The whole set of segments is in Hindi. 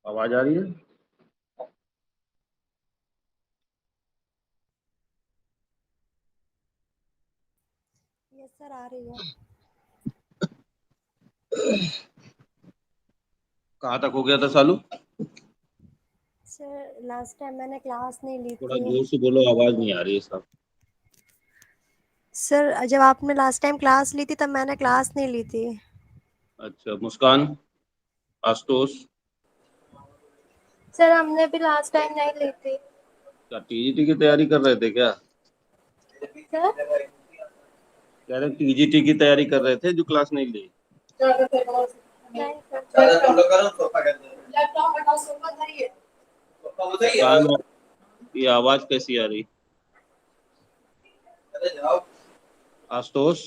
आवाज आ रही है। यस सर, आ रही है। कहाँ तक हो गया था सालू? सर लास्ट टाइम मैंने क्लास नहीं ली थोड़ा थी। जोर से बोलो, आवाज नहीं आ रही है साहब। सर जब आपने लास्ट टाइम क्लास ली थी तब मैंने क्लास नहीं ली थी। अच्छा, मुस्कान, आशुतोष, सर हमने भी लास्ट टाइम नहीं ली थी। क्या टीजीटी की तैयारी कर रहे थे क्या? सर कह रहे टीजीटी की तैयारी कर रहे थे जो क्लास नहीं ली। नहीं सर। मुस्कान, ये आवाज कैसी आ रही? आशुतोष,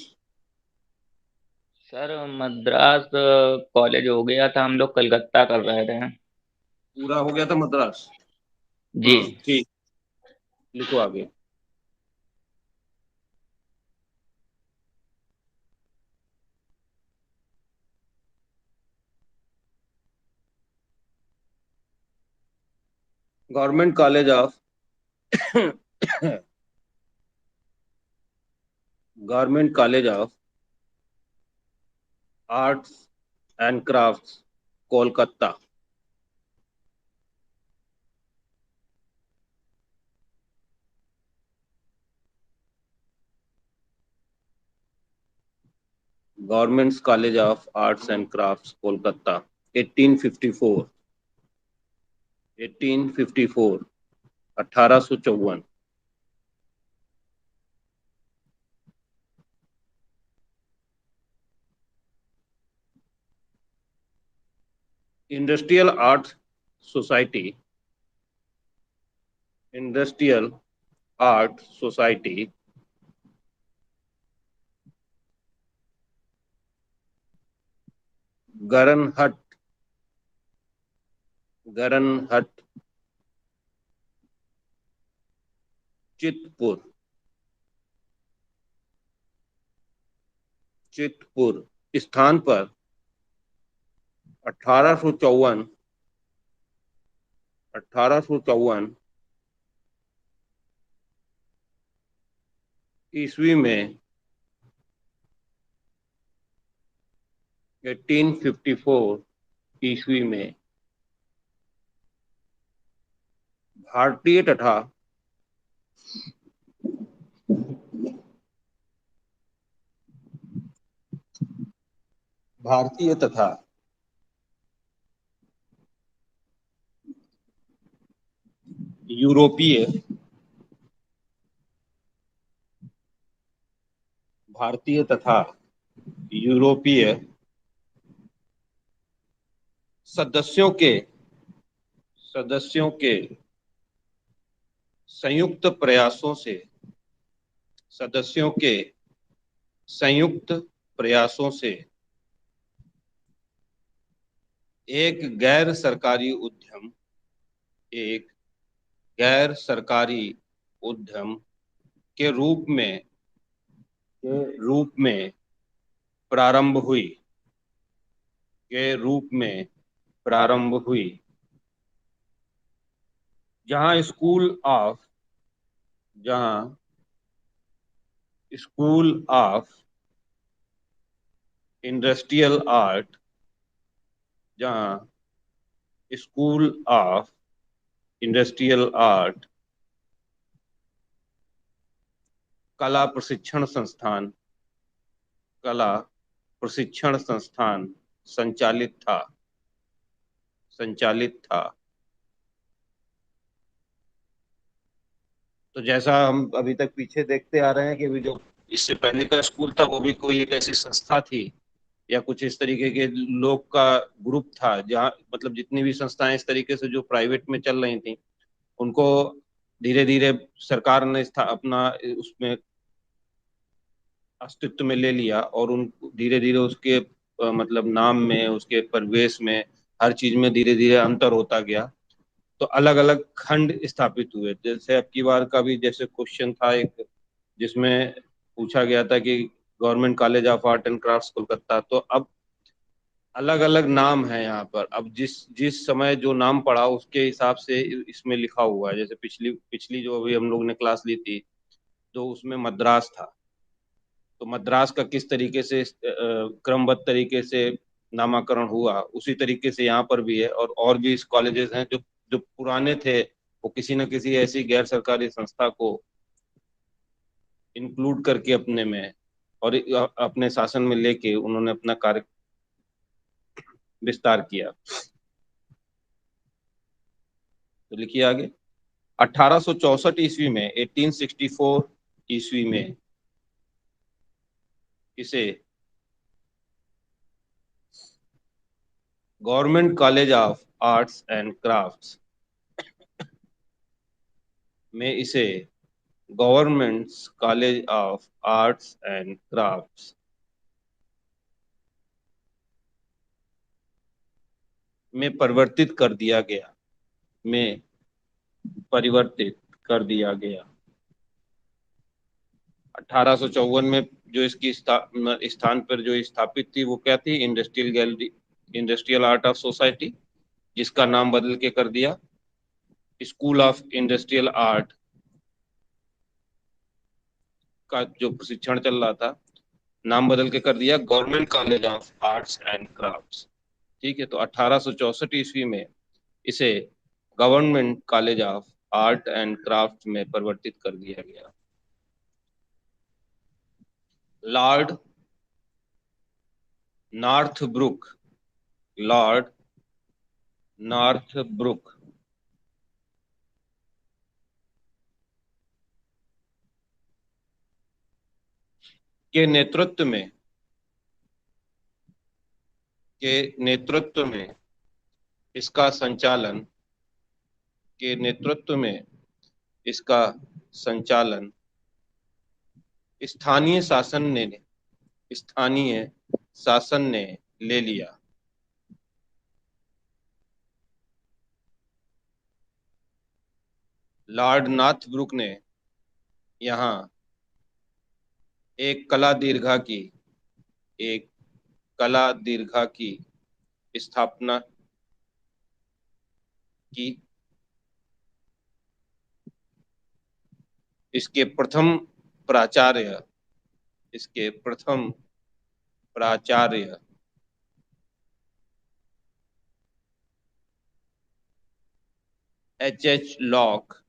सर मद्रास कॉलेज हो गया था, हम लोग कलकत्ता कर रहे थे। पूरा हो गया था मद्रास। जी। ठीक। लिखो आगे। Government college of government college of arts and crafts, Kolkata. Government college of arts and crafts, Kolkata. 1854। 1854, 1854। Industrial art society, industrial art society Garanhat, Garanhat, Chitpur, Chitpur स्थान पर 1854, 1854 ईस्वी में, 1854 ईस्वी में भारतीय तथा भारतीय तथा यूरोपीय, भारतीय तथा यूरोपीय सदस्यों के, सदस्यों के संयुक्त प्रयासों से, सदस्यों के संयुक्त प्रयासों से एक गैर सरकारी उद्यम, एक गैर सरकारी उद्यम के रूप में प्रारंभ हुई, के रूप में प्रारंभ हुई, जहां जहां स्कूल ऑफ इंडस्ट्रियल आर्ट, जहां स्कूल ऑफ इंडस्ट्रियल आर्ट, कला प्रशिक्षण संस्थान, कला प्रशिक्षण संस्थान संचालित था, संचालित था। तो जैसा हम अभी तक पीछे देखते आ रहे हैं कि अभी जो इससे पहले का स्कूल था वो भी कोई एक ऐसी संस्था थी या कुछ इस तरीके के लोग का ग्रुप था, जहाँ मतलब जितनी भी संस्थाएं इस तरीके से जो प्राइवेट में चल रही थी उनको धीरे धीरे सरकार ने अपना उसमें अस्तित्व में ले लिया और उन धीरे धीरे उसके मतलब नाम में, उसके परिवेश में, हर चीज में धीरे धीरे अंतर होता गया। तो अलग अलग खंड स्थापित हुए। जैसे अब की बार का भी जैसे क्वेश्चन था एक, जिसमें पूछा गया था कि government college of art and crafts Kolkata, तो अब अलग अलग नाम है यहाँ पर। अब जिस जिस समय जो नाम पढ़ा उसके हिसाब से इसमें लिखा हुआ है। जैसे पिछली पिछली जो अभी हम लोग ने क्लास ली थी तो उसमें मद्रास था, तो मद्रास का किस तरीके से क्रमबद्ध तरीके से नामाकरण हुआ, उसी तरीके से यहाँ पर भी है। और भी इस कॉलेजेस हैं जो जो पुराने थे, वो किसी न किसी ऐसी गैर सरकारी संस्था को इंक्लूड करके अपने में और अपने शासन में लेके उन्होंने अपना कार्य विस्तार किया। तो लिखिए आगे। 1864 ईस्वी में, 1864 ईस्वी में इसे government college of arts and crafts में इसे government college of arts and crafts में परिवर्तित कर दिया गया, में परिवर्तित कर दिया गया। 1854 में जो इसकी स्थान पर जो स्थापित थी वो क्या थी? Industrial gallery, industrial art of society, जिसका नाम बदल के कर दिया स्कूल ऑफ इंडस्ट्रियल आर्ट का जो प्रशिक्षण चल रहा था, नाम बदल के कर दिया government college of arts and crafts. ठीक है, तो 1864 ईस्वी में इसे government college of art and craft में परिवर्तित कर दिया गया। लॉर्ड नॉर्थब्रुक, लॉर्ड नॉर्थब्रुक के नेतृत्व में इसका संचालन के नेतृत्व में इसका संचालन स्थानीय शासन ने ले लिया। लॉर्ड नॉर्थब्रुक ने यहाँ एक कला दीर्घा की स्थापना की। इसके प्रथम प्राचार्य एच एच लॉक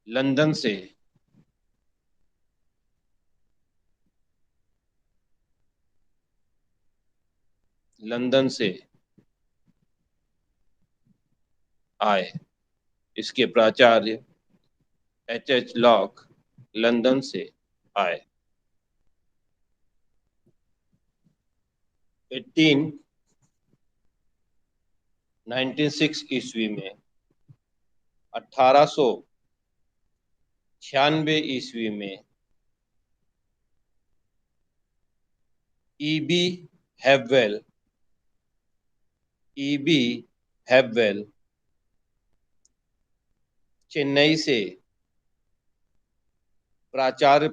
लंदन से आए। इसके प्राचार्य एच लॉक लंदन से आए। 1896 ईस्वी में, 1896 ईस्वी में ईबी हैववेल चेन्नई से प्राचार्य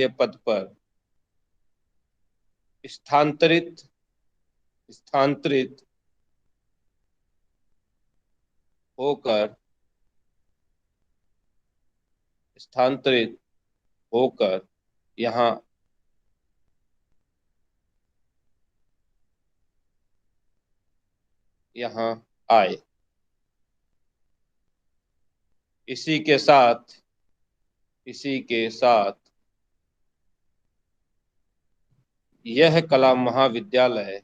पद पर स्थानांतरित होकर यहाँ आए। इसी के साथ यह कला महाविद्यालय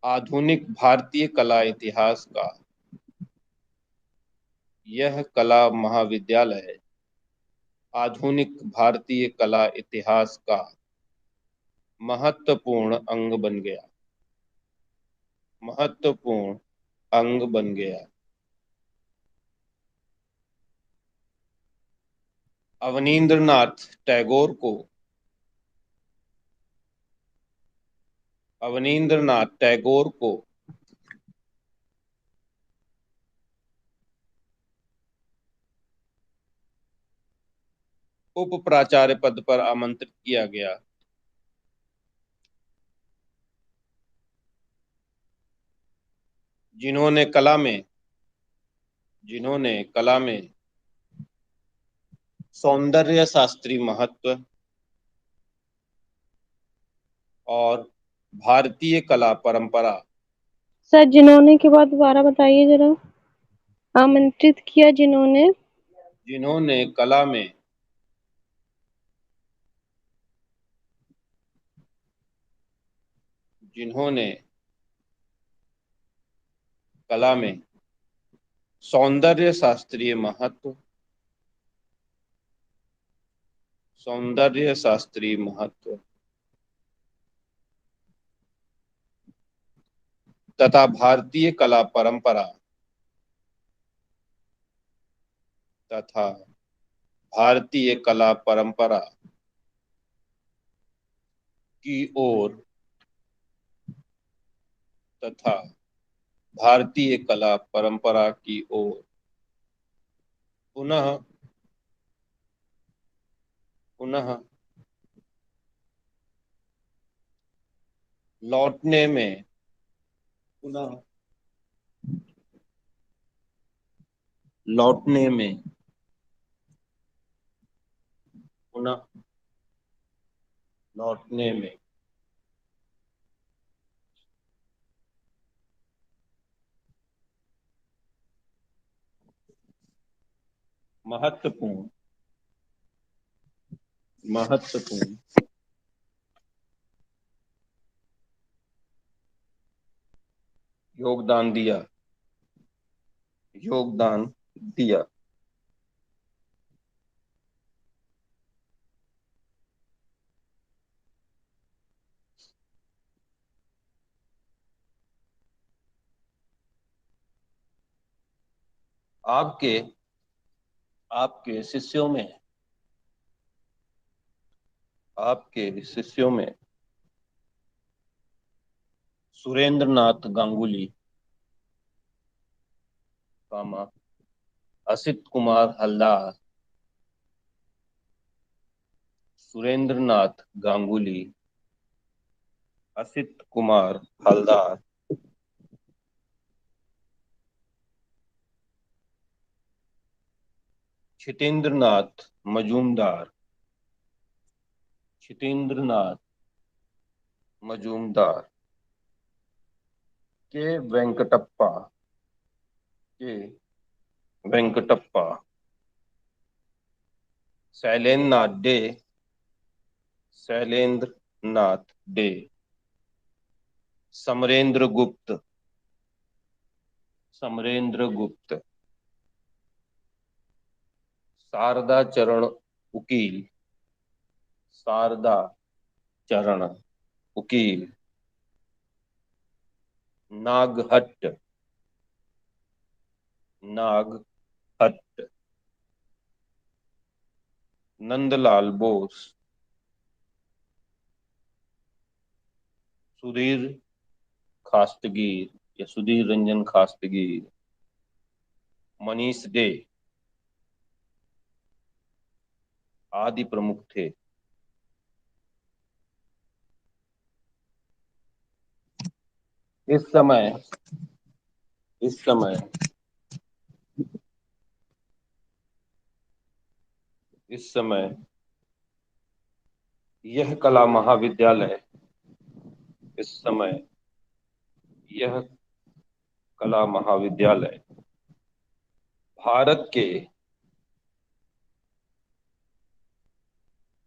आधुनिक भारतीय कला इतिहास का महत्वपूर्ण अंग बन गया। अवनींद्रनाथ टैगोर को अवनींद्रनाथ टैगोर को उप प्राचार्य पद पर आमंत्रित किया गया? जिन्होंने कला में सौंदर्य शास्त्री महत्व और भारतीय कला परंपरा। सर जिन्होंने के बाद दोबारा बताइए जरा। आमंत्रित किया जिन्होंने कला में सौंदर्य शास्त्रीय महत्व तथा भारतीय कला परंपरा की ओर पुनः लौटने में महत्वपूर्ण योगदान दिया। आपके शिष्यों में सुरेंद्रनाथ गांगुली, असित कुमार हलदार, क्षितेंद्रनाथ मजूमदार के वेंकटप्पा, शैलेंद्रनाथ डे, समरेंद्र गुप्त, शारदा चरण उकील, नागहट्ट, नंदलाल बोस, सुधीर रंजन खास्तगीर, मनीष डे आदि प्रमुख थे। इस समय यह कला महाविद्यालय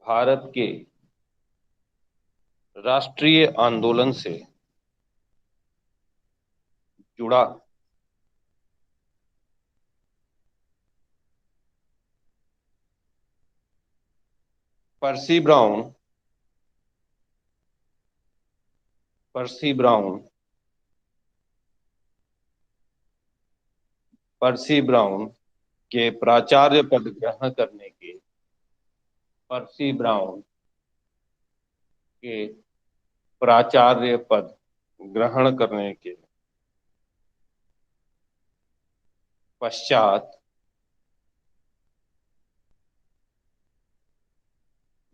भारत के राष्ट्रीय आंदोलन से जुड़ा पर्सी ब्राउन के प्राचार्य पद ग्रहण करने के प्राचार्य पद ग्रहण करने के पश्चात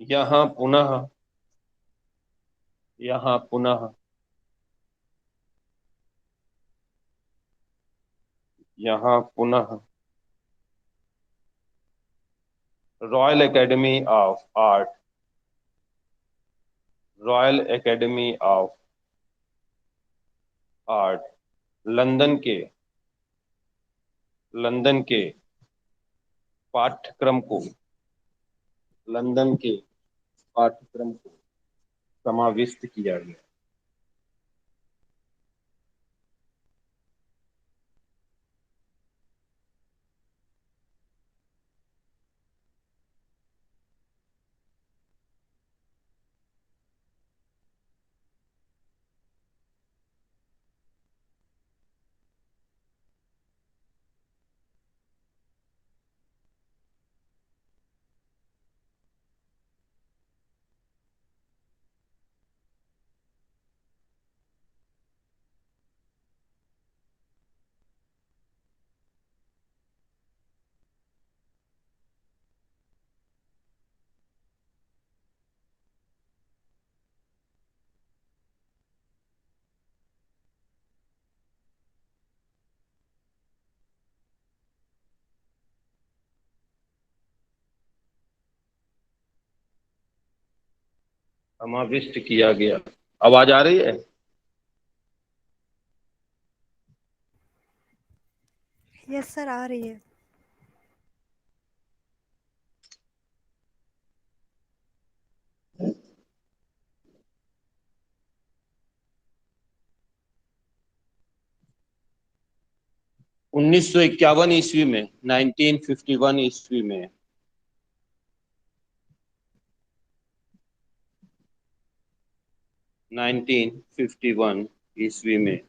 यहाँ पुनः यहाँ पुनः यहाँ पुनः royal academy of art, royal academy of art London के लंदन के पाठ्यक्रम को लंदन के पाठ्यक्रम को समाविष्ट किया गया। समाविष्ट किया गया। आवाज आ रही है? यस सर, आ रही है। उन्नीस सौ इक्यावन ईस्वी में 1951 ईस्वी में 1951 ईस्वी में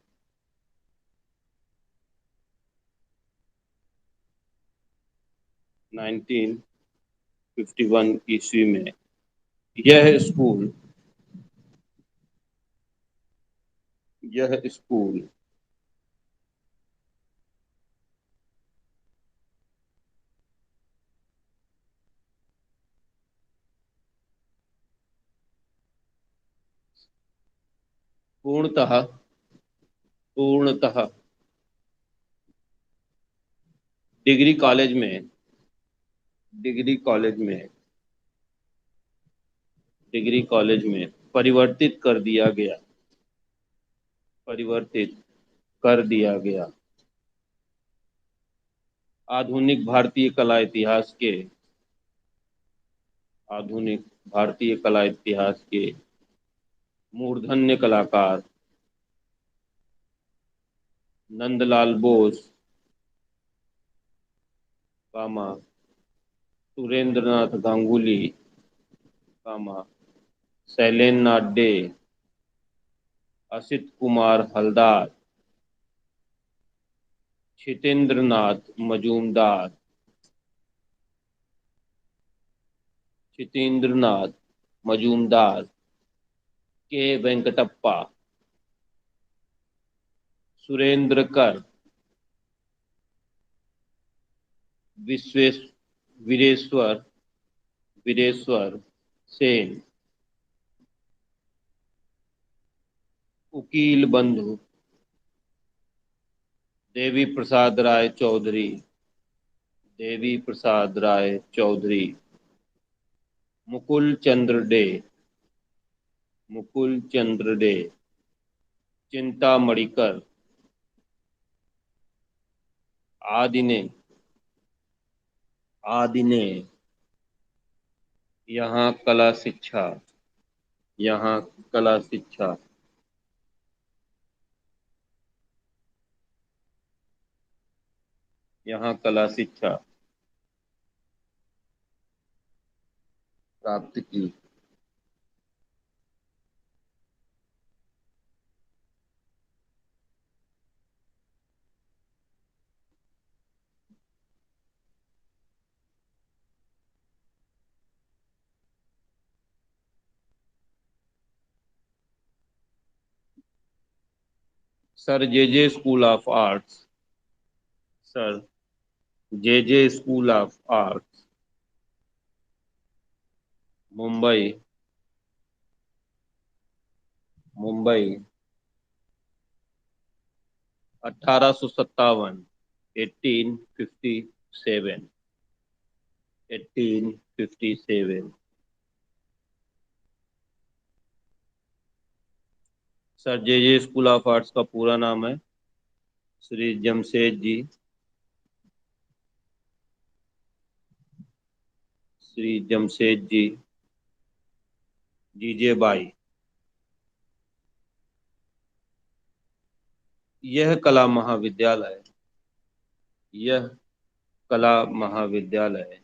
1951 ईस्वी में यह स्कूल पूर्णतः पूर्णतः डिग्री कॉलेज में डिग्री कॉलेज में डिग्री कॉलेज में परिवर्तित कर दिया गया परिवर्तित कर दिया गया। आधुनिक भारतीय कला इतिहास के आधुनिक भारतीय कला इतिहास के मूर्धन्य कलाकार नंदलाल बोस, कामा सुरेंद्रनाथ गांगुली, कामा शैलेन नाथ डे, असित कुमार हलदार, छितेंद्रनाथ मजूमदार, छितेंद्रनाथ मजूमदार, के वेंकटप्पा, सुरेंद्र कर, विश्वेश वीरेश्वर वीरेश्वर सेन, उकील बंधु देवी प्रसाद राय चौधरी, देवी प्रसाद राय चौधरी, मुकुल चंद्र डे, मुकुल चंद्र डे, चिंता मणिकर आदि ने यहाँ कला शिक्षा यहाँ कला शिक्षा यहाँ कला शिक्षा प्राप्त की। Sir J school of arts, sir J school of arts, Mumbai, Mumbai, 1857, 1857, 1857। Sir J school of arts का पूरा नाम है श्री जमशेद जी, श्री जमशेद जी जीजेबाई। यह कला महाविद्यालय, यह कला महाविद्यालय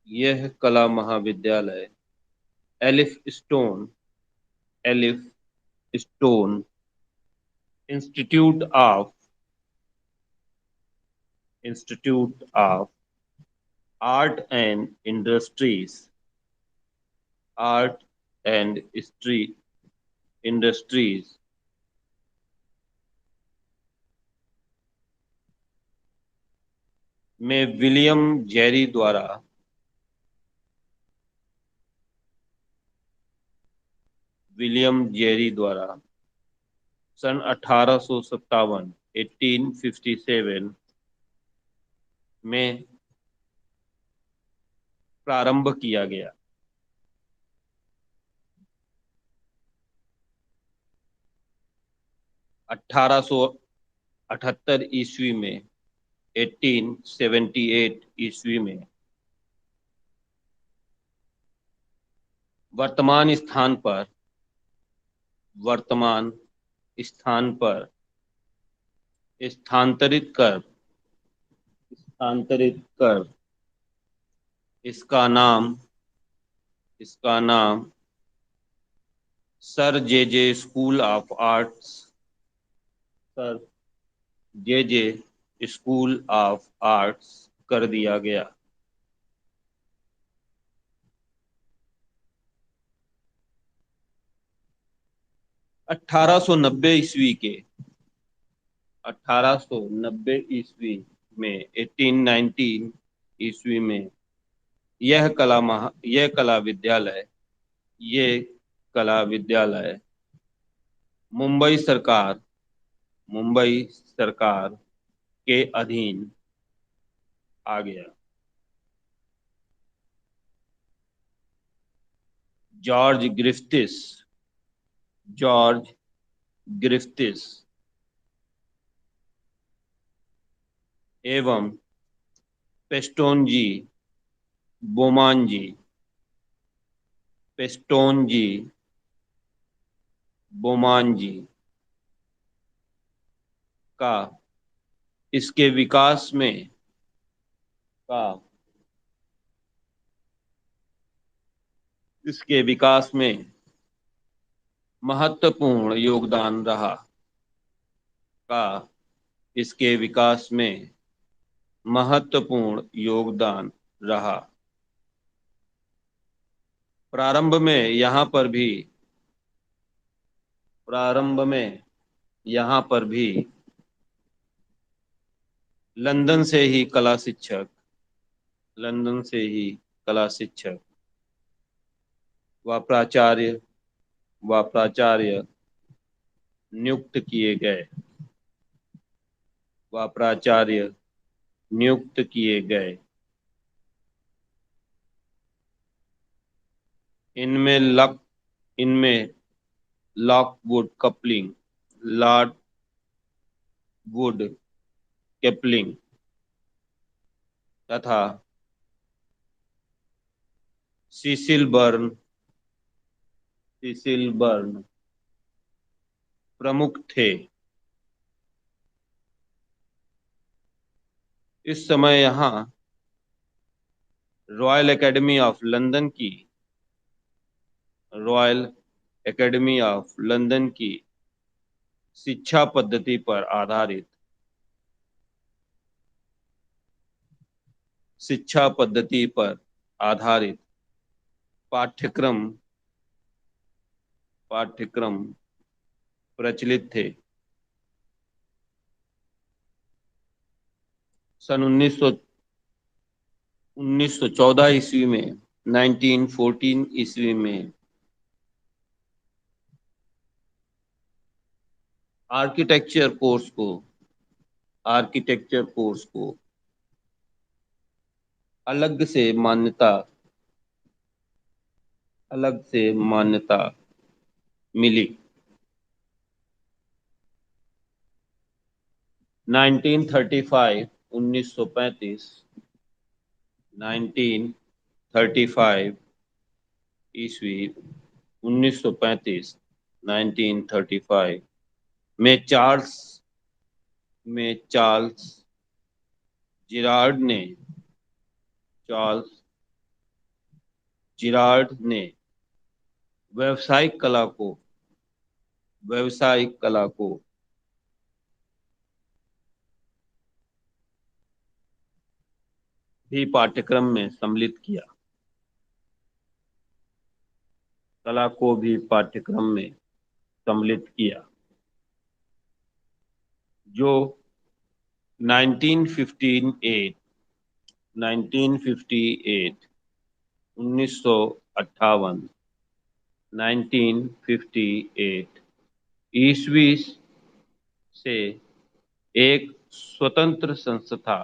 यह कला महाविद्यालय elif stone, elif stone institute of art and industries, art and industries में विलियम जेरी द्वारा सन 1857, 1857 में प्रारंभ किया गया। 1878 ईस्वी में, 1878 ईस्वी में वर्तमान स्थान पर स्थानांतरित कर इसका नाम sir J school of arts, sir J school of arts कर दिया गया। अठारह सौ नब्बे ईस्वी में, 1819 ईस्वी में यह कला विद्यालय मुंबई सरकार के अधीन आ गया। जॉर्ज ग्रिफ्थिस एवं पेस्टोनजी बोमांजी का इसके विकास में महत्वपूर्ण योगदान रहा। प्रारंभ में यहाँ पर भी लंदन से ही कला शिक्षक व प्राचार्य नियुक्त किए गए। इनमें लॉकवुड कपलिंग तथा सिसिल बर्न प्रमुख थे। इस समय यहाँ रॉयल एकेडमी ऑफ लंदन की शिक्षा पद्धति पर आधारित पाठ्यक्रम पाठ्यक्रम प्रचलित थे। सन 1914 ईस्वी में, 1914 ईस्वी में आर्किटेक्चर कोर्स को अलग से मान्यता मिली। 1935 1935 1935 ईस्वी 1935 1935 में चार्ल्स जिरार्ड ने व्यावसायिक कला को भी पाठ्यक्रम में सम्मिलित किया। जो 1958 1958 ईस्वी से एक स्वतंत्र संस्था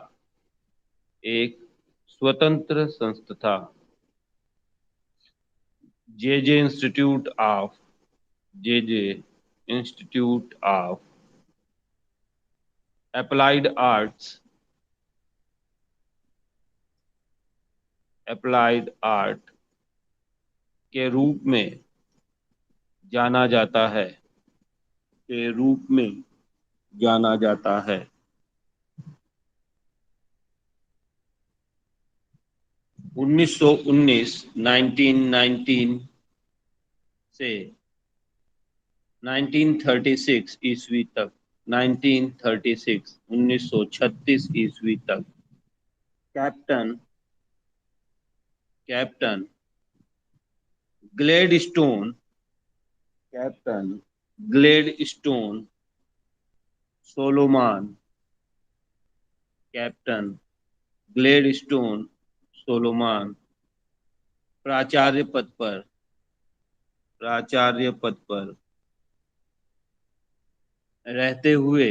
जे इंस्टीट्यूट ऑफ अप्लाइड आर्ट के रूप में जाना जाता है 1919 से 1936 ईस्वी तक 1936 ईस्वी तक कैप्टन ग्लेडस्टोन सोलोमान प्राचार्य पद पर रहते हुए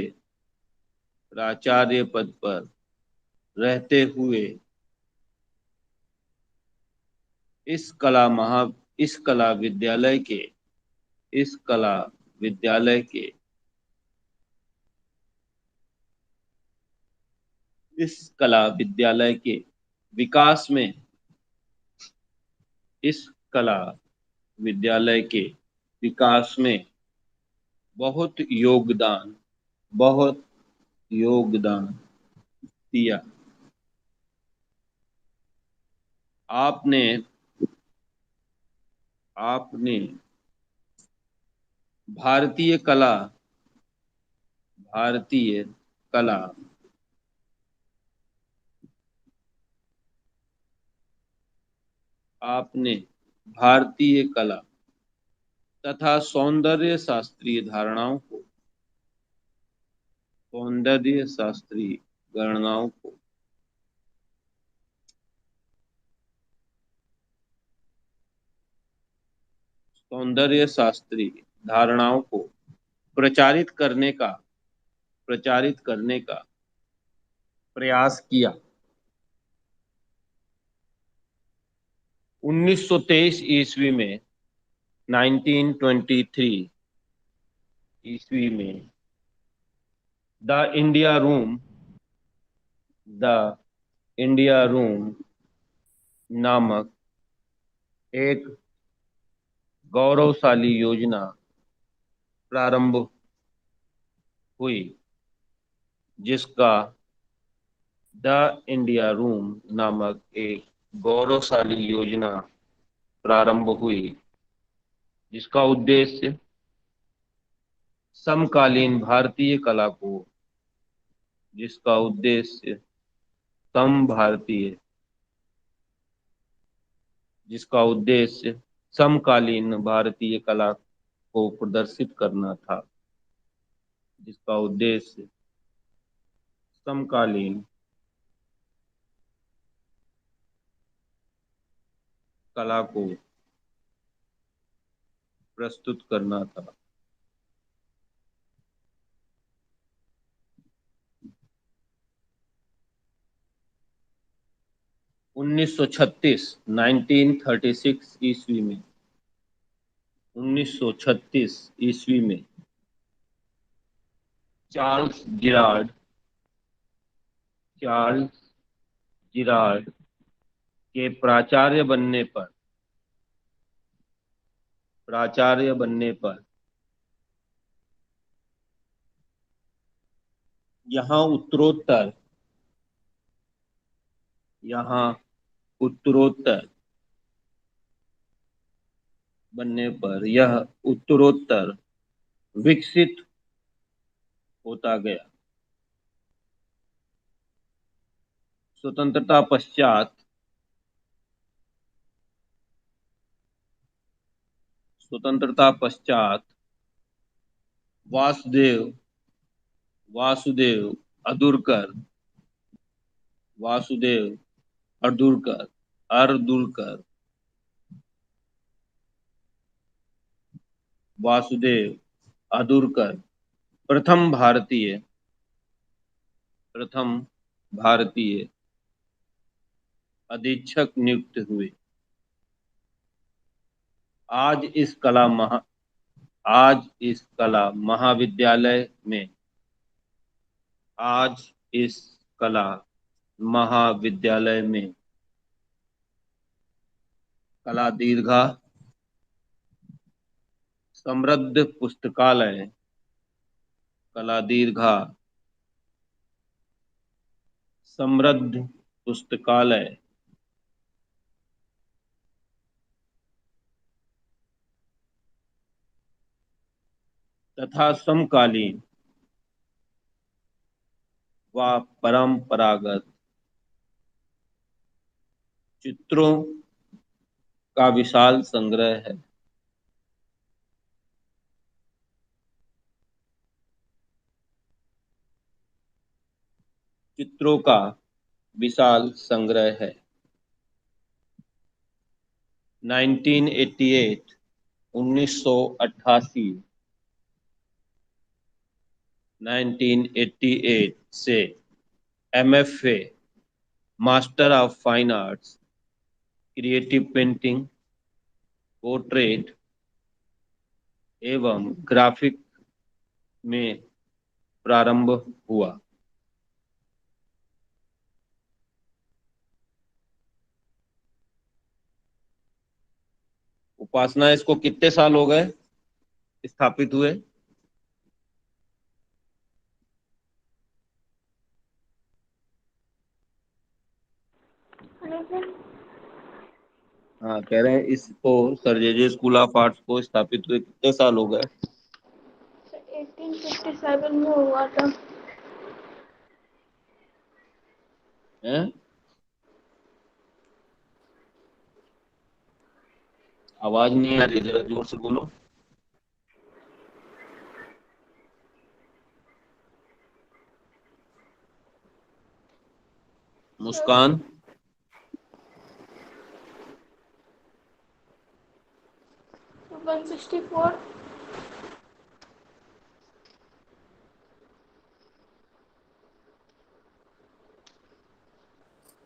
इस कला विद्यालय के विकास में बहुत योगदान दिया। आपने भारतीय कला तथा सौंदर्य शास्त्रीय धारणाओं को प्रचारित करने का प्रयास किया। 1923 ईस्वी में 1923 ईस्वी में द इंडिया रूम नामक एक गौरवशाली योजना प्रारंभ हुई, जिसका उद्देश्य समकालीन भारतीय कला को को प्रदर्शित करना था, जिसका उद्देश्य समकालीन कला को प्रस्तुत करना था। उन्नीस सौ 1936 ईस्वी में 1936 ईस्वी में चार्ल्स जिरार्ड के प्राचार्य बनने पर यहाँ उत्तरोत्तर बनने पर यह उत्तरोत्तर विकसित होता गया। स्वतंत्रता पश्चात वासुदेव अर्दुरकर प्रथम भारतीय अधीक्षक नियुक्त हुए। आज इस कला महाविद्यालय में कला दीर्घा, समृद्ध पुस्तकालय तथा समकालीन व परंपरागत चित्रों का विशाल संग्रह है। चित्रों का विशाल संग्रह है। 1988 से MFA master of fine arts, creative painting, portrait एवं ग्राफिक में प्रारंभ हुआ। उपासना, इसको कितने साल हो गए स्थापित हुए? हाँ, कह रहे हैं इसको sir J school of arts को स्थापित हुए कितने साल हो गए? 1857 में हुआ था। हैं? आवाज नहीं आ रही, जरा जोर से बोलो। मुस्कान, 164।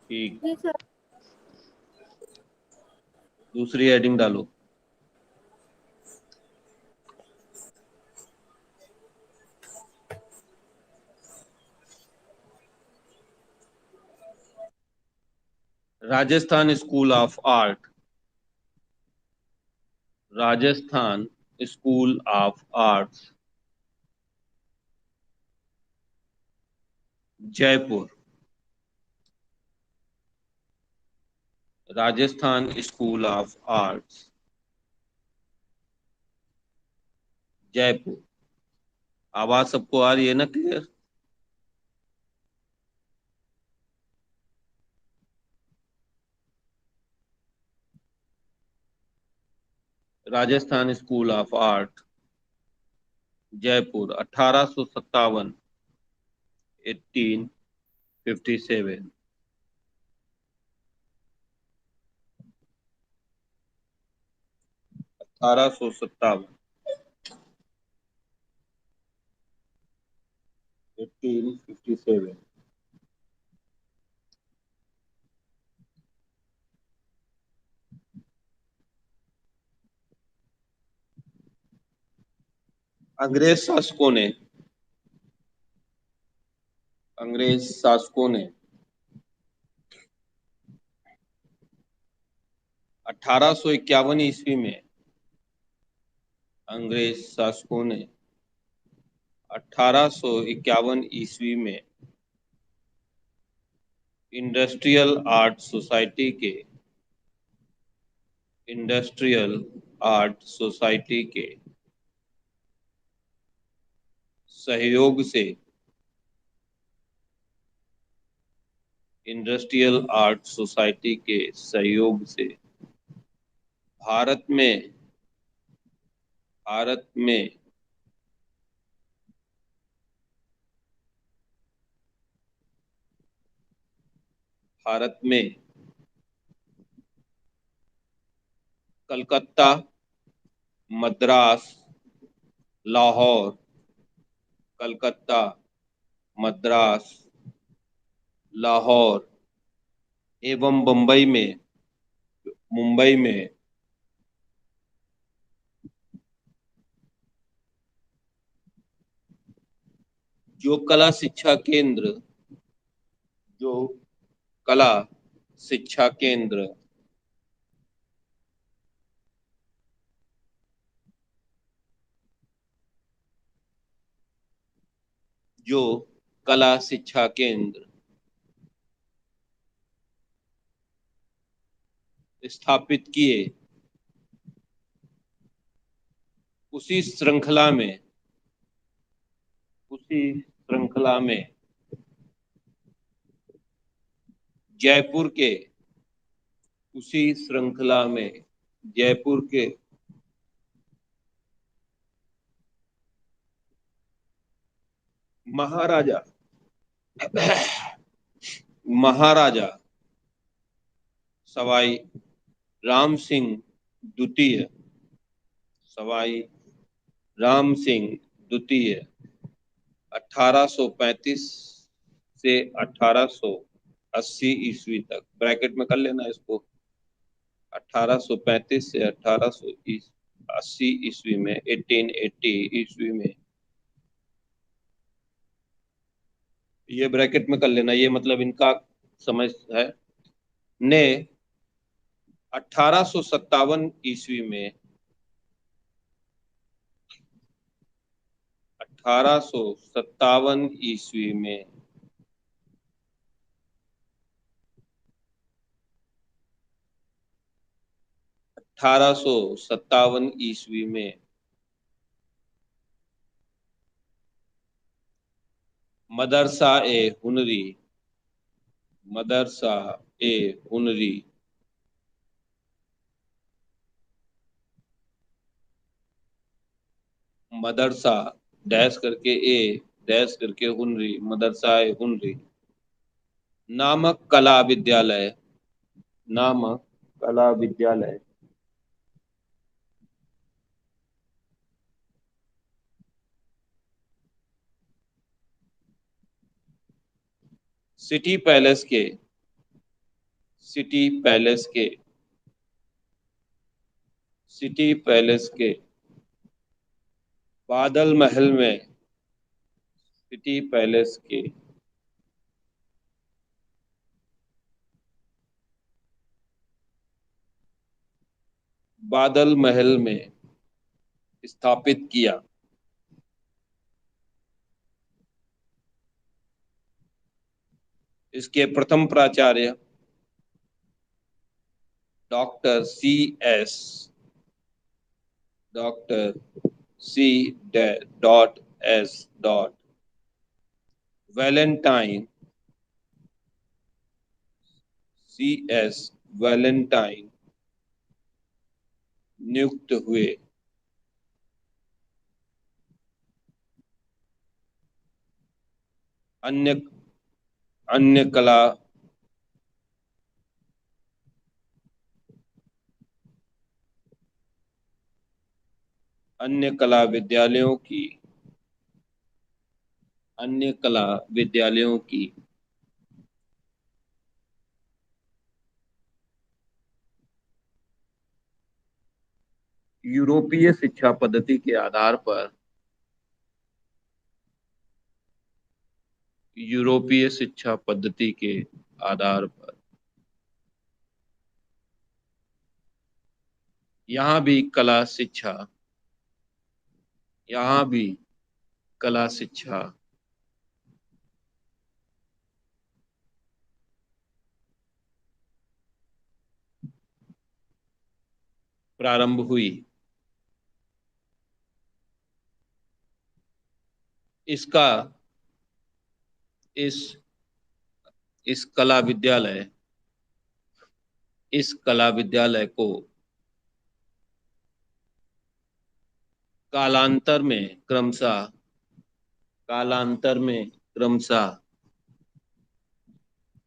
ठीक, जी सर। दूसरी हेडिंग डालो। Rajasthan school of arts Jaipur. Rajasthan school of arts Jaipur. आवाज सबको आ रही है ना clear? Rajasthan school of art Jaipur 1857, 1857। 1857, 1857। अंग्रेज शासकों ने अंग्रेज शासकों ने 1851 ईस्वी में अंग्रेज शासकों ने 1851 ईस्वी में इंडस्ट्रियल आर्ट सोसाइटी के इंडस्ट्रियल आर्ट सोसाइटी के सहयोग से इंडस्ट्रियल आर्ट सोसाइटी के सहयोग से भारत में भारत में भारत में कलकत्ता, मद्रास, लाहौर, कलकत्ता, मद्रास, लाहौर एवं मुंबई में जो कला शिक्षा केंद्र जो कला शिक्षा केंद्र जो कला शिक्षा केंद्र स्थापित किए, उसी श्रृंखला में जयपुर के उसी श्रृंखला में जयपुर के महाराजा महाराजा सवाई राम सिंह द्वितीय सवाई राम सिंह द्वितीय 1835 से 1880 ईस्वी तक, ब्रैकेट में कर लेना इसको, 1835 से 1880 ईस्वी में, 1880 ईस्वी में, ये ब्रैकेट में कर लेना, ये मतलब इनका समय है। ने 1857 ईस्वी में 1857 ईस्वी में 1857 ईस्वी में मदरसा ए हुनरी मदरसा ए हुनरी मदरसा डैश करके ए डैश करके हुनरी मदरसा ए हुनरी नामक कला विद्यालय सिटी पैलेस के सिटी पैलेस के सिटी पैलेस के बादल महल में सिटी पैलेस के बादल महल में स्थापित किया। इसके प्रथम प्राचार्य doctor C dot S dot Valentine CS Valentine नियुक्त हुए। अन्य अन्य कला अन्य कला विद्यालयों की अन्य कला विद्यालयों की यूरोपीय शिक्षा पद्धति के आधार पर यूरोपीय शिक्षा पद्धति के आधार पर यहाँ भी यहाँ भी कला शिक्षा प्रारंभ हुई। इसका इस इस कला विद्यालय को कालांतर में क्रमशः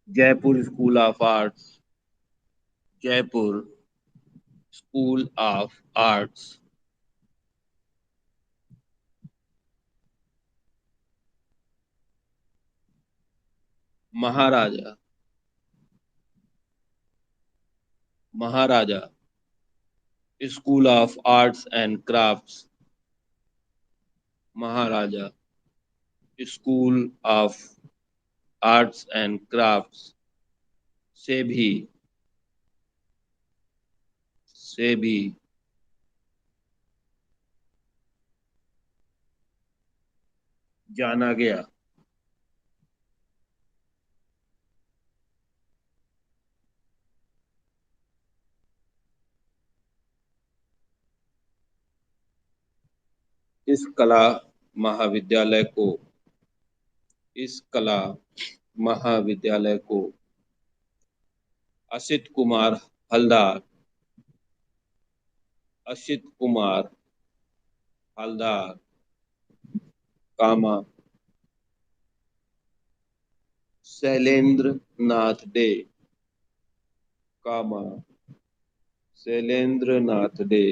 Jaipur school of arts Jaipur school of arts Maharaja Maharaja school of arts and crafts Maharaja school of arts and crafts से भी जाना गया। इस कला महाविद्यालय को असित कुमार हलदार कामा शैलेंद्र नाथ डे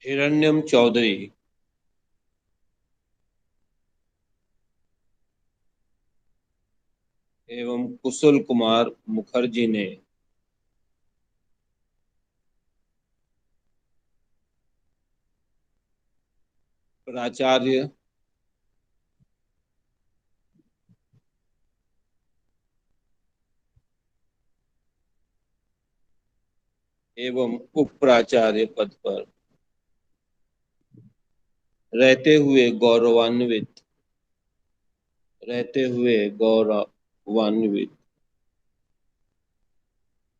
हिरण्यम चौधरी एवं कुशल कुमार मुखर्जी ने प्राचार्य एवं उप प्राचार्य पद पर रहते हुए गौरवान्वित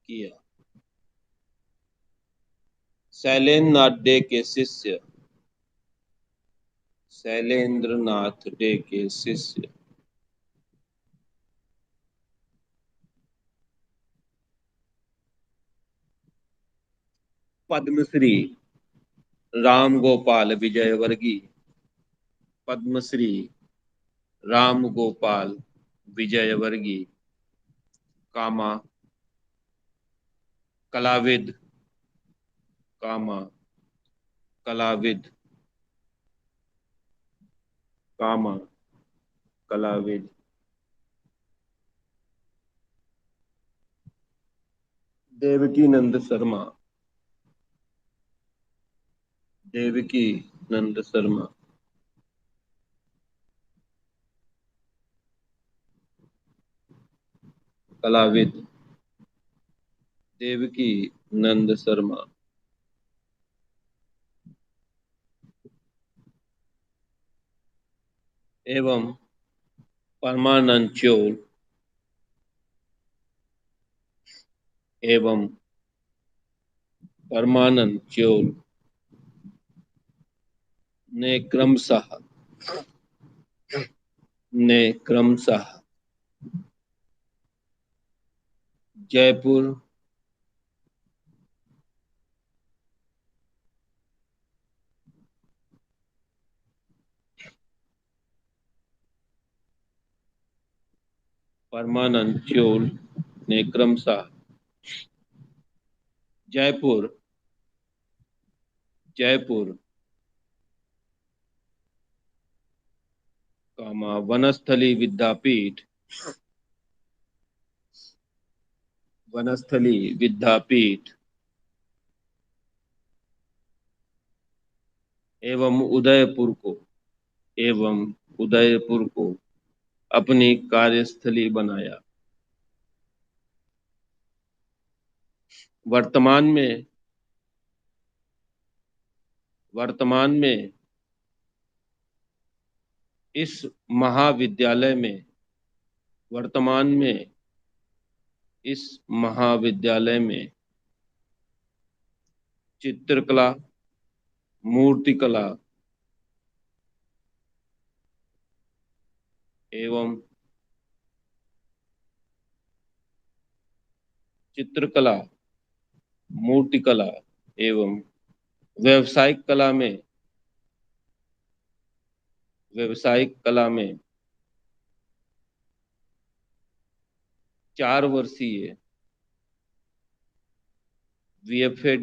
किया। शैलेंद्र नाथ डे के शिष्य पद्मश्री राम गोपाल विजयवर्गीय कामा कलाविद कामा कलाविद देवकी नंद शर्मा कलाविद देवकी नंद शर्मा एवं परमानंद चौल ने क्रमशः जयपुर परमानंद च्योल ने क्रमशः जयपुर वनस्थली विद्यापीठ एवं उदयपुर को अपनी कार्यस्थली बनाया। वर्तमान में इस महाविद्यालय में चित्रकला, मूर्तिकला एवं व्यावसायिक कला में 4 वर्षीय बीएफए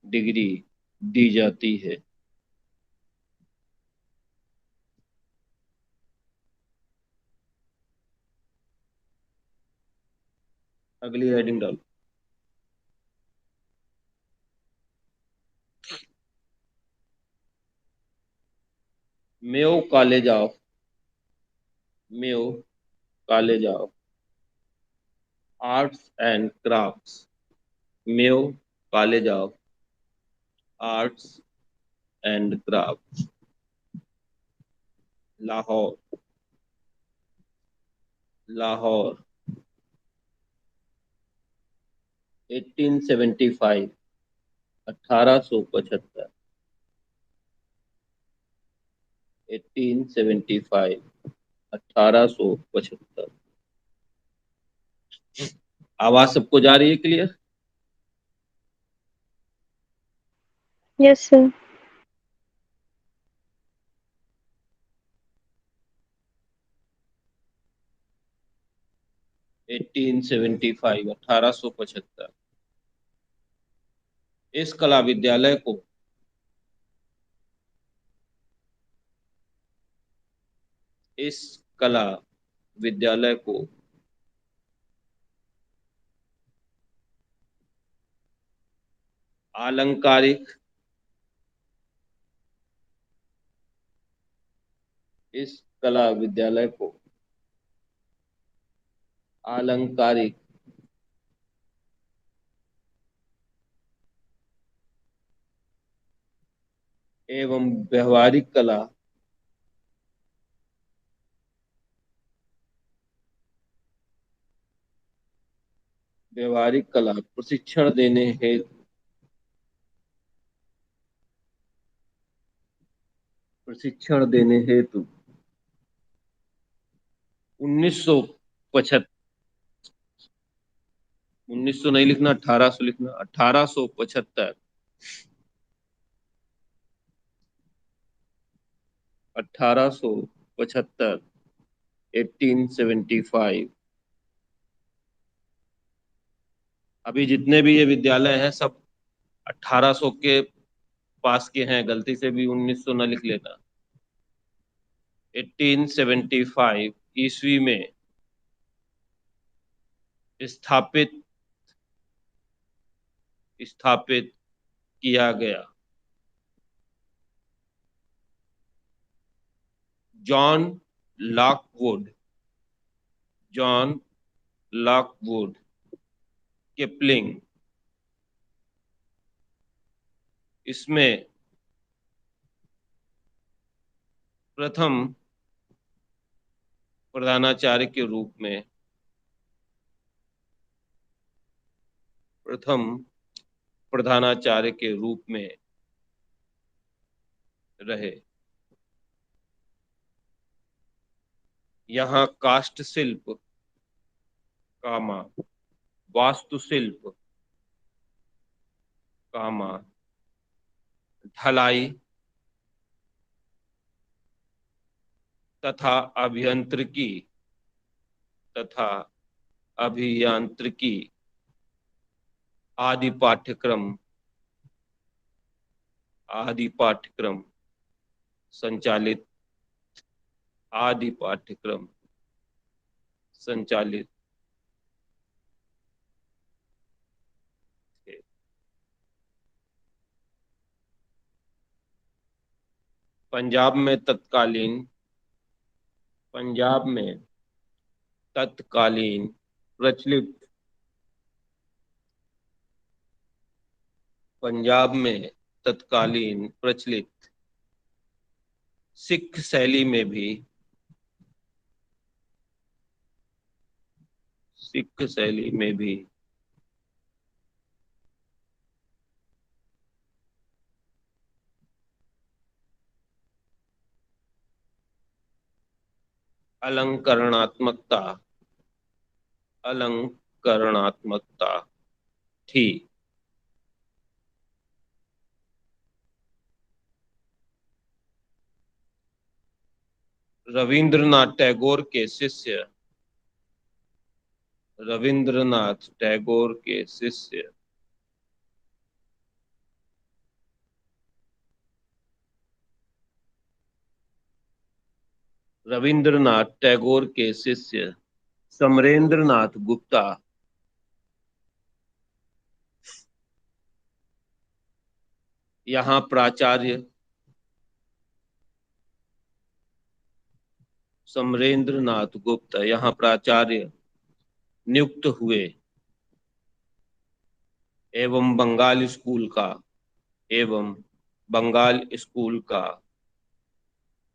डिग्री दी जाती है। अगली हेडिंग डालो। Mayo college of arts and crafts, Mayo college of arts and crafts, Lahore 1875 1875 1875। आवाज सबको जा रही है? क्लियर? Yes sir. 1875 1875 इस कला विद्यालय को आलंकारिक एवं व्यवहारिक कला प्रशिक्षण देने हेतु 1975 1900 नहीं लिखना, 1800 लिखना। 1875 1875 अभी जितने भी ये विद्यालय हैं सब 1800 के पास के हैं, गलती से भी 1900 न लिख लेना। 1875 ईस्वी में स्थापित किया गया। जॉन लॉकवुड किपलिंग इसमें प्रथम प्रधानाचार्य के रूप में रहे। यहाँ काष्ठ शिल्प, वास्तुशिल्प, ढलाई, तथा अभियांत्रिकी तथा अभियांत्रिकी आदि पाठ्यक्रम संचालित आदि पाठ्यक्रम संचालित थे। पंजाब में तत्कालीन प्रचलित पंजाब में तत्कालीन प्रचलित सिख शैली में भी अलंकरणात्मकता थी। रविंद्रनाथ टैगोर के शिष्य रविंद्रनाथ टैगोर के शिष्य समरेंद्रनाथ गुप्ता यहाँ प्राचार्य समरेंद्रनाथ गुप्ता यहाँ प्राचार्य नियुक्त हुए एवं बंगाल स्कूल का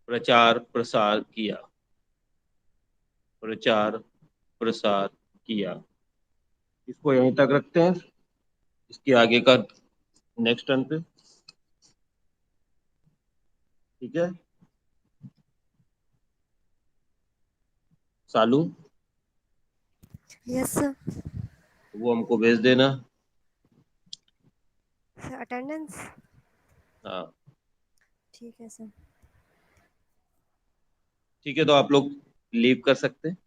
प्रचार प्रसार किया। इसको यहीं तक रखते हैं, इसके आगे का नेक्स्ट टर्न पे, ठीक है। सालू यस सर। वो हमको भेज देना। अटेंडेंस हाँ ठीक है सर। ठीक है, तो आप लोग लीव कर सकते हैं।